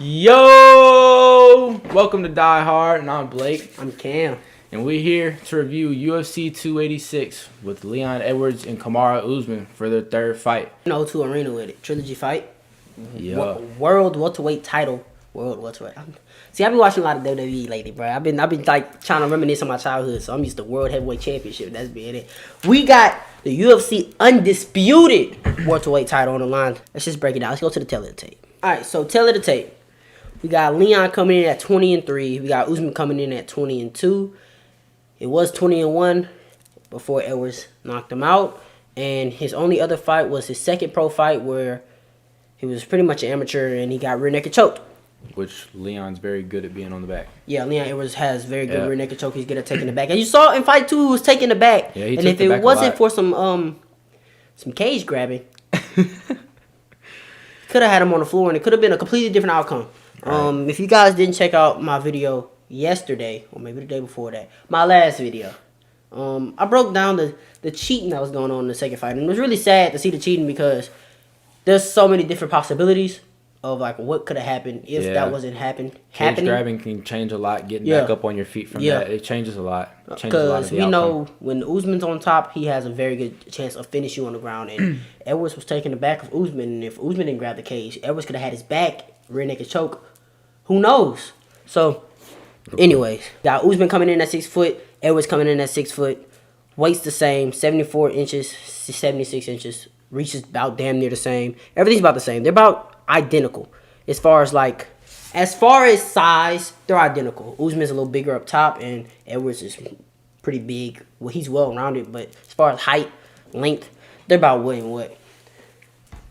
Yo! Welcome to Die Hard, and I'm Blake. I'm Cam. And we're here to review UFC 286 with Leon Edwards and Kamaru Usman for their third fight. O2 Arena with it. Trilogy fight. Yeah. World welterweight title. World welterweight. See, I've been watching a lot of WWE lately, bro. I've been like trying to reminisce on my childhood, so I'm used to World Heavyweight Championship. That's being it. We got the UFC undisputed welterweight title on the line. Let's just break it down. Let's go to the tail of the tape. All right, so tail of the tape. We got Leon coming in at 20-3. We got Usman coming in at 20-2. It was 20-1 before Edwards knocked him out. And his only other fight was his second pro fight where he was pretty much an amateur and he got rear naked choked. Which Leon's very good at being on the back. Yeah, Leon Edwards has very good rear naked choke. He's good at taking the back. And you saw in fight 2, he was taking the back. Yeah, he and took if the it back wasn't for some cage grabbing, could have had him on the floor and it could have been a completely different outcome. Right. If you guys didn't check out my video yesterday, or maybe the day before that, my last video, I broke down the cheating that was going on in the second fight. And it was really sad to see the cheating because there's so many different possibilities of like what could have happened if that wasn't happening. Cage grabbing can change a lot. Getting back up on your feet from that, it changes a lot. Because we know when Usman's on top, he has a very good chance of finishing you on the ground. And Edwards was taking the back of Usman, and if Usman didn't grab the cage, Edwards could have had his back, rear naked choke. Who knows? So, anyways, got Usman coming in at 6 foot, Edwards coming in at 6 foot. Weight's the same, 74 inches, 76 inches. Reach is about damn near the same. Everything's about the same. They're about identical. As far as size, they're identical. Usman's a little bigger up top, and Edwards is pretty big. Well, he's well-rounded, but as far as height, length, they're about what and what.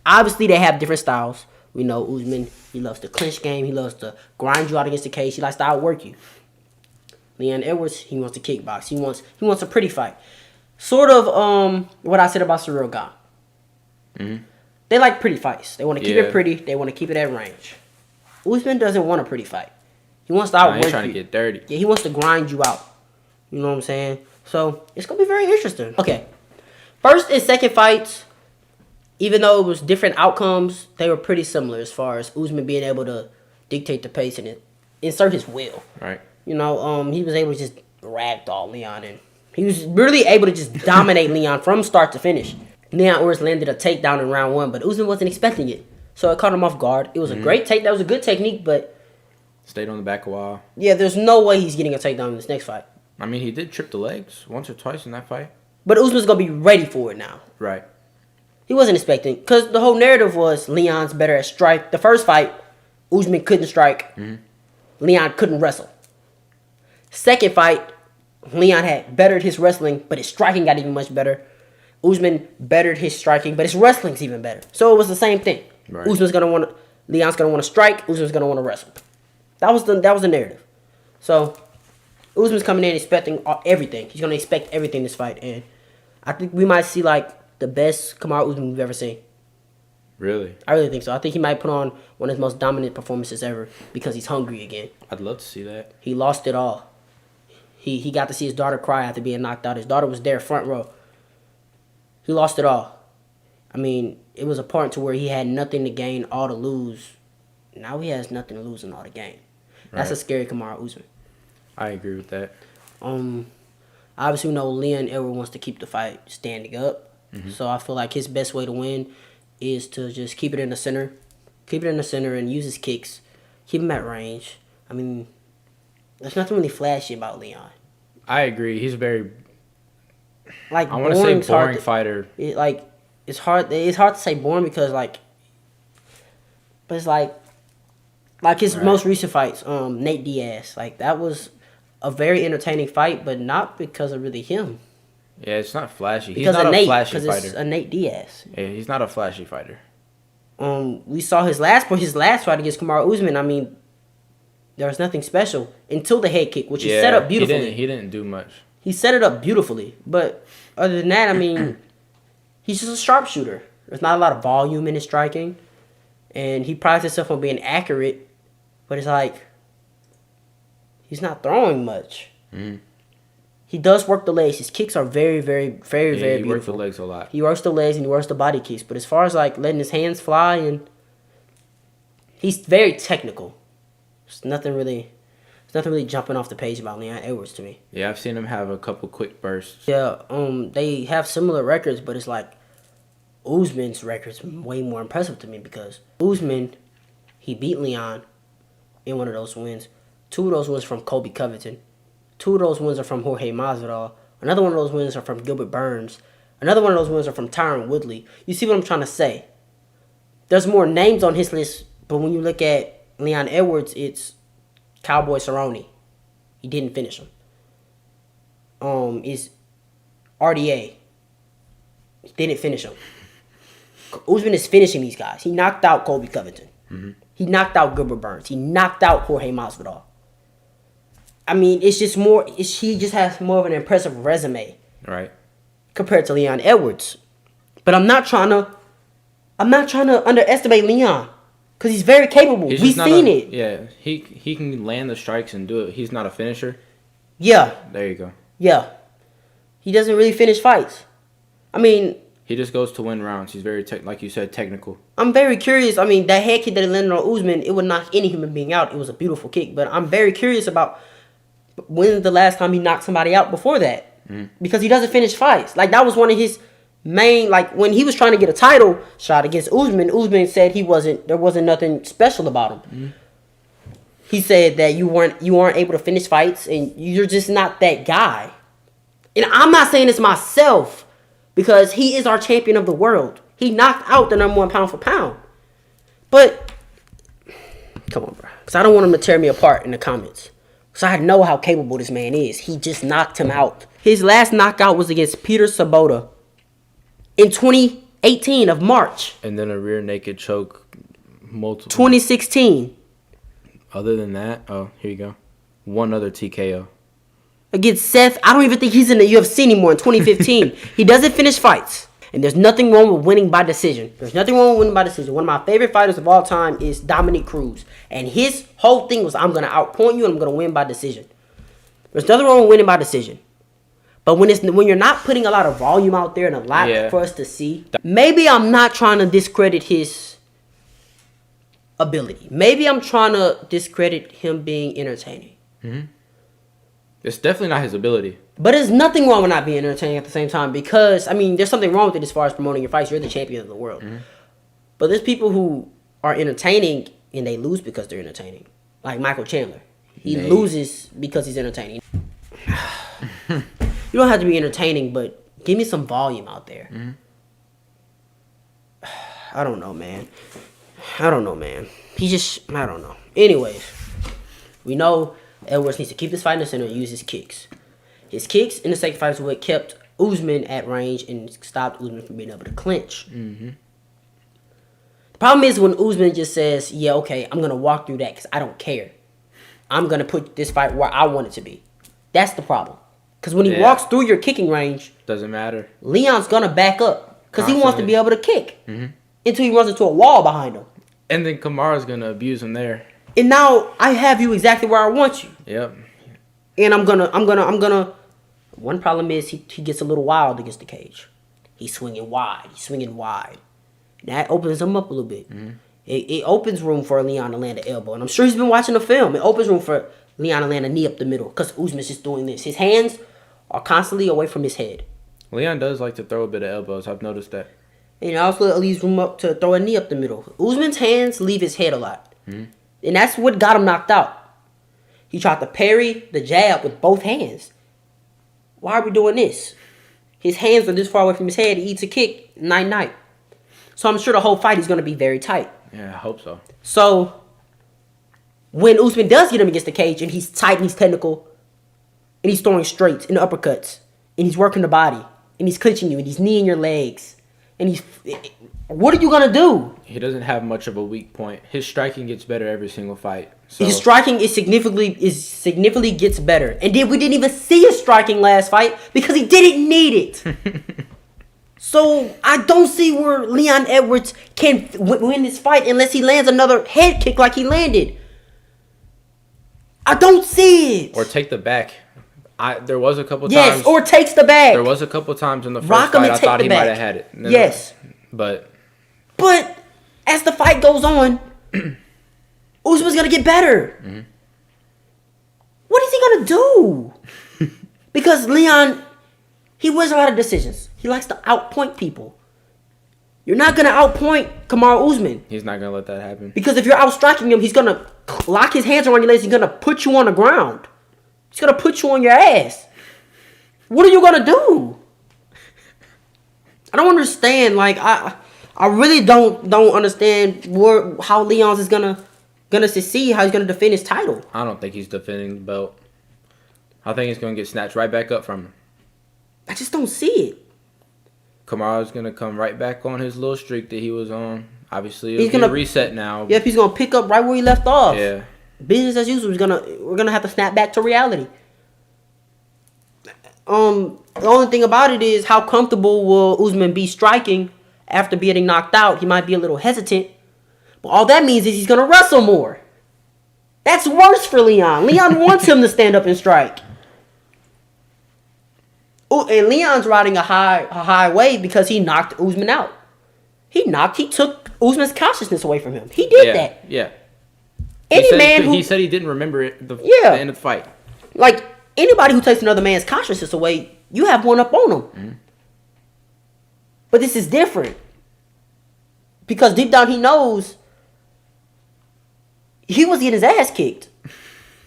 Obviously, they have different styles. We know Usman, he loves the clinch game. He loves to grind you out against the cage. He likes to outwork you. Leon Edwards, he wants to kickbox. He wants a pretty fight. Sort of what I said about Cyril Gane. Mm-hmm. They like pretty fights. They want to keep it pretty. They want to keep it at range. Usman doesn't want a pretty fight. He wants to outwork you. He's trying to get dirty. Yeah, he wants to grind you out. You know what I'm saying? So, it's going to be very interesting. Okay. First and second fights, even though it was different outcomes, they were pretty similar as far as Usman being able to dictate the pace and insert his will. Right. You know, he was able to just ragdoll Leon, and he was really able to just dominate Leon from start to finish. Leon Edwards landed a takedown in round 1, but Usman wasn't expecting it, so it caught him off guard. It was a great take. That was a good technique, but stayed on the back a while. Yeah, there's no way he's getting a takedown in this next fight. I mean, he did trip the legs once or twice in that fight. But Usman's gonna be ready for it now. Right. He wasn't expecting, because the whole narrative was Leon's better at strike. The first fight, Usman couldn't strike. Leon couldn't wrestle. Second fight, Leon had bettered his wrestling, but his striking got even much better. Usman bettered his striking, but his wrestling's even better. So it was the same thing. Right. Leon's gonna want to strike. Usman's gonna want to wrestle. That was the narrative. So Usman's coming in expecting everything. He's gonna expect everything this fight, and I think we might see like the best Kamaru Usman we've ever seen. Really? I really think so. I think he might put on one of his most dominant performances ever because he's hungry again. I'd love to see that. He lost it all. He got to see his daughter cry after being knocked out. His daughter was there front row. He lost it all. I mean, it was a point to where he had nothing to gain, all to lose. Now he has nothing to lose and all to gain. That's a scary Kamaru Usman. I agree with that. Obviously, we know Leon Edwards wants to keep the fight standing up. So I feel like his best way to win is to just keep it in the center. Keep it in the center and use his kicks. Keep him at range. I mean, there's nothing really flashy about Leon. I agree. He's very... Like, I want to say boring fighter. It's hard to say boring because, like... But it's like his most recent fights, Nate Diaz. Like, that was a very entertaining fight, but not because of really him. Yeah, it's not flashy. He's not a flashy fighter. Because it's a Nate Diaz. Yeah, he's not a flashy fighter. We saw his last fight against Kamaru Usman. I mean, there was nothing special until the head kick, which he set up beautifully. He didn't do much. He set it up beautifully. But other than that, I mean, he's just a sharpshooter. There's not a lot of volume in his striking. And he prides himself on being accurate. But it's like, he's not throwing much. He does work the legs. His kicks are very, very, very, very beautiful. He works the legs a lot. He works the legs and he works the body kicks. But as far as like letting his hands fly, and he's very technical. There's nothing really jumping off the page about Leon Edwards to me. Yeah, I've seen him have a couple quick bursts. Yeah, they have similar records, but it's like Usman's record's way more impressive to me because Usman, he beat Leon in one of those wins. 2 of those wins from Colby Covington. 2 of those wins are from Jorge Masvidal. Another one of those wins are from Gilbert Burns. Another one of those wins are from Tyron Woodley. You see what I'm trying to say? There's more names on his list, but when you look at Leon Edwards, it's Cowboy Cerrone. He didn't finish him. Is RDA. He didn't finish him. Usman is finishing these guys. He knocked out Colby Covington. Mm-hmm. He knocked out Gilbert Burns. He knocked out Jorge Masvidal. I mean, it's just more. He just has more of an impressive resume, Right. compared to Leon Edwards. But I'm not trying to underestimate Leon, because he's very capable. We've seen it. Yeah, he can land the strikes and do it. He's not a finisher. Yeah. There you go. Yeah. He doesn't really finish fights. I mean, he just goes to win rounds. He's very, like you said, technical. I'm very curious. I mean, that head kick that he landed on Usman, it would knock any human being out. It was a beautiful kick. But I'm very curious about when's the last time he knocked somebody out before that. Because he doesn't finish fights. Like, that was one of his main, like, when he was trying to get a title shot against Usman said there wasn't nothing special about him. He said that you weren't able to finish fights and you're just not that guy. And I'm not saying this myself, because he is our champion of the world. He knocked out the #1 pound for pound. But come on, bro. Because I don't want him to tear me apart in the comments. Because I know how capable this man is. He just knocked him out. His last knockout was against Peter Sabota in 2018 of March. And then a rear naked choke, multiple. 2016. Other than that, oh, here you go. One other TKO. Against Seth, I don't even think he's in the UFC anymore in 2015. He doesn't finish fights. And there's nothing wrong with winning by decision. There's nothing wrong with winning by decision. One of my favorite fighters of all time is Dominic Cruz. And his whole thing was, I'm going to outpoint you and I'm going to win by decision. There's nothing wrong with winning by decision. But when you're not putting a lot of volume out there and a lot for us to see, maybe I'm not trying to discredit his ability. Maybe I'm trying to discredit him being entertaining. Mm-hmm. It's definitely not his ability. But there's nothing wrong with not being entertaining at the same time, because, I mean, there's something wrong with it as far as promoting your fights. You're the champion of the world. Mm-hmm. But there's people who are entertaining and they lose because they're entertaining. Like Michael Chandler. He loses because he's entertaining. You don't have to be entertaining, but give me some volume out there. Mm-hmm. I don't know, man. I don't know. Anyways, we know Edwards needs to keep this fight in the center and use his kicks. His kicks in the second fight is what kept Usman at range and stopped Usman from being able to clinch. Mm-hmm. The problem is when Usman just says, yeah, okay, I'm going to walk through that because I don't care. I'm going to put this fight where I want it to be. That's the problem. Because when he walks through your kicking range, doesn't matter. Leon's going to back up because he wants to be able to kick until he runs into a wall behind him. And then Kamaru's going to abuse him there. And now I have you exactly where I want you. Yep. And I'm gonna. One problem is he gets a little wild against the cage. He's swinging wide. That opens him up a little bit. Mm-hmm. It opens room for Leon to land an elbow. And I'm sure he's been watching the film. It opens room for Leon to land a knee up the middle because Usman's just doing this. His hands are constantly away from his head. Leon does like to throw a bit of elbows. I've noticed that. And it also leaves room up to throw a knee up the middle. Usman's hands leave his head a lot. Mm-hmm. And that's what got him knocked out. He tried to parry the jab with both hands. Why are we doing this? His hands are this far away from his head. He eats a kick, night. So I'm sure the whole fight is going to be very tight. Yeah, I hope so. So when Usman does get him against the cage and he's tight and he's technical and he's throwing straights and uppercuts and he's working the body and he's clinching you and he's kneeing your legs and what are you going to do? He doesn't have much of a weak point. His striking gets better every single fight. So. His striking is significantly gets better. And then we didn't even see his striking last fight because he didn't need it. So I don't see where Leon Edwards can win this fight unless he lands another head kick like he landed. I don't see it. Or take the back. There was a couple times. Yes, or takes the back. There was a couple times in the first fight I thought he might have had it. Yes. But as the fight goes on, Usman's Usman's gonna get better. Mm-hmm. What is he gonna do? Because Leon, he wins a lot of decisions. He likes to outpoint people. You're not gonna outpoint Kamaru Usman. He's not gonna let that happen. Because if you're outstriking him, he's gonna lock his hands around your legs. He's gonna put you on the ground. He's gonna put you on your ass. What are you gonna do? I don't understand. Like I really don't understand how Leon's is gonna succeed. How he's gonna defend his title. I don't think he's defending the belt. I think he's gonna get snatched right back up from him. I just don't see it. Kamaru's gonna come right back on his little streak that he was on. Obviously, He's it'll gonna be a reset now. Yep, he's gonna pick up right where he left off. Yeah. Business as usual. We're gonna have to snap back to reality. The only thing about it is how comfortable will Usman be striking after getting knocked out. He might be a little hesitant, but all that means is he's gonna wrestle more. That's worse for Leon. Leon wants him to stand up and strike. Oh, and Leon's riding a high wave because he knocked Usman out. He took Usman's consciousness away from him. He did that. Yeah. He said he didn't remember it. The end of the fight. Like anybody who takes another man's consciousness away, you have one up on him. Mm-hmm. But this is different because deep down he knows he was getting his ass kicked.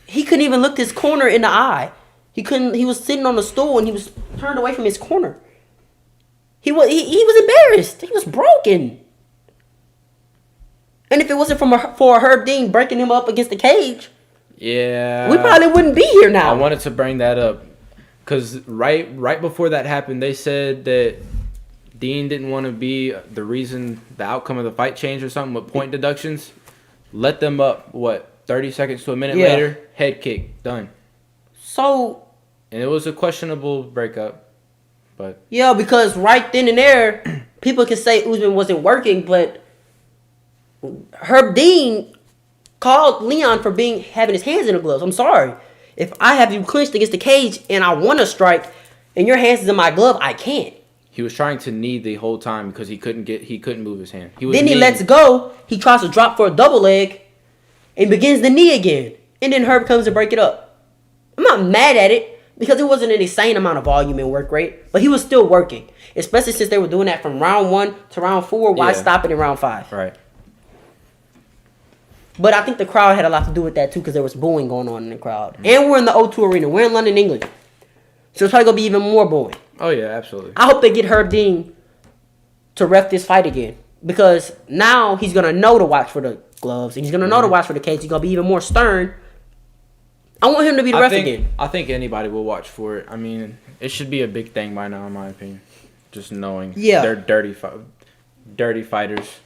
He couldn't even look this corner in the eye. He couldn't. He was sitting on a stool and he was turned away from his corner. He was embarrassed. He was broken. And if it wasn't for Herb Dean breaking him up against the cage, yeah, we probably wouldn't be here now. I wanted to bring that up because right before that happened, they said that Dean didn't want to be the reason the outcome of the fight changed or something with point deductions. Let them up 30 seconds to a minute later, head kick, done. So, and it was a questionable breakup, but yeah, because right then and there, people can say Usman wasn't working, but Herb Dean called Leon for having his hands in the gloves. I'm sorry, if I have you clenched against the cage and I want to strike, and your hands is in my glove, I can't. He was trying to knee the whole time because he couldn't move his hand. He lets go. He tries to drop for a double leg, and begins the knee again, and then Herb comes to break it up. I'm not mad at it because it wasn't an insane amount of volume and work rate, but he was still working, especially since they were doing that from round 1 to round 4. Why stop it in round 5? Right. But I think the crowd had a lot to do with that too because there was booing going on in the crowd. Mm-hmm. And we're in the O2 Arena. We're in London, England. So it's probably going to be even more booing. Oh, yeah, absolutely. I hope they get Herb Dean to ref this fight again because now he's going to know to watch for the gloves and he's going to know to watch for the cage. He's going to be even more stern. I want him to be the ref again. I think anybody will watch for it. I mean, it should be a big thing by now, in my opinion. Just knowing they're dirty fighters.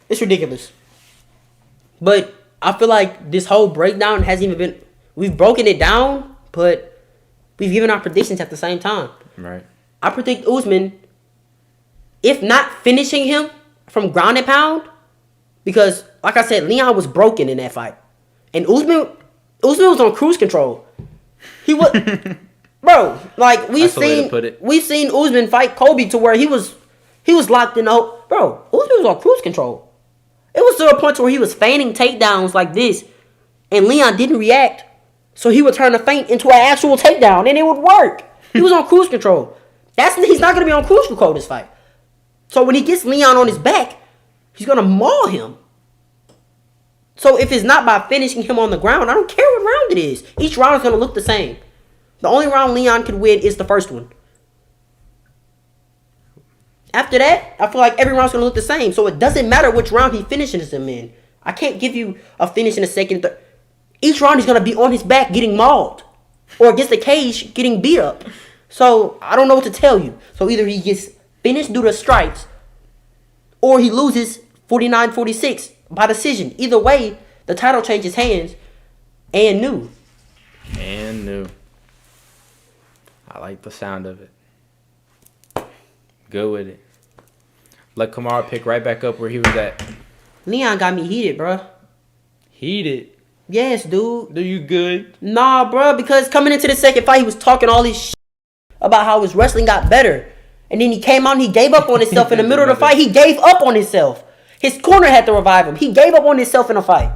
It's ridiculous. But I feel like this whole breakdown hasn't even been... We've broken it down, but we've given our predictions at the same time. Right. I predict Usman, if not finishing him from ground and pound, because, like I said, Leon was broken in that fight. And Usman was on cruise control. He was... Bro, like, we've seen Usman fight Kobe to where he was locked in the... Bro, Usman was on cruise control. It was to a point where he was feigning takedowns like this, and Leon didn't react, so he would turn the feint into an actual takedown, and it would work. He was on cruise control. He's not going to be on cruise control this fight. So when he gets Leon on his back, he's going to maul him. So if it's not by finishing him on the ground, I don't care what round it is. Each round is going to look the same. The only round Leon could win is the first one. After that, I feel like every round's going to look the same. So it doesn't matter which round he finishes him in. I can't give you a finish in a second. Each round he's going to be on his back getting mauled. Or against the cage getting beat up. So I don't know what to tell you. So either he gets finished due to strikes, or he loses 49-46 by decision. Either way, the title changes hands and new. And new. I like the sound of it. Go with it. Let Kamaru pick right back up where he was at. Leon got me heated, bro. Heated? Yes, dude. Are you good? Nah, bro, because coming into the second fight, he was talking all this shit about how his wrestling got better. And then he came out and he gave up on himself in the middle of the fight. He gave up on himself. His corner had to revive him. He gave up on himself in a fight.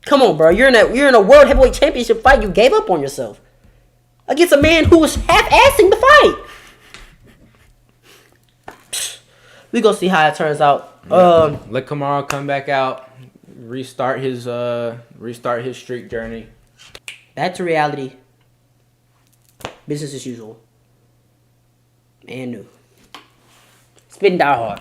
Come on, bro. You're in a world heavyweight championship fight. You gave up on yourself against a man who was half-assing the fight. We gonna see how it turns out. Let Kamaru come back out, restart his streak journey. Back to reality. Business as usual. And new. Spitting die hard.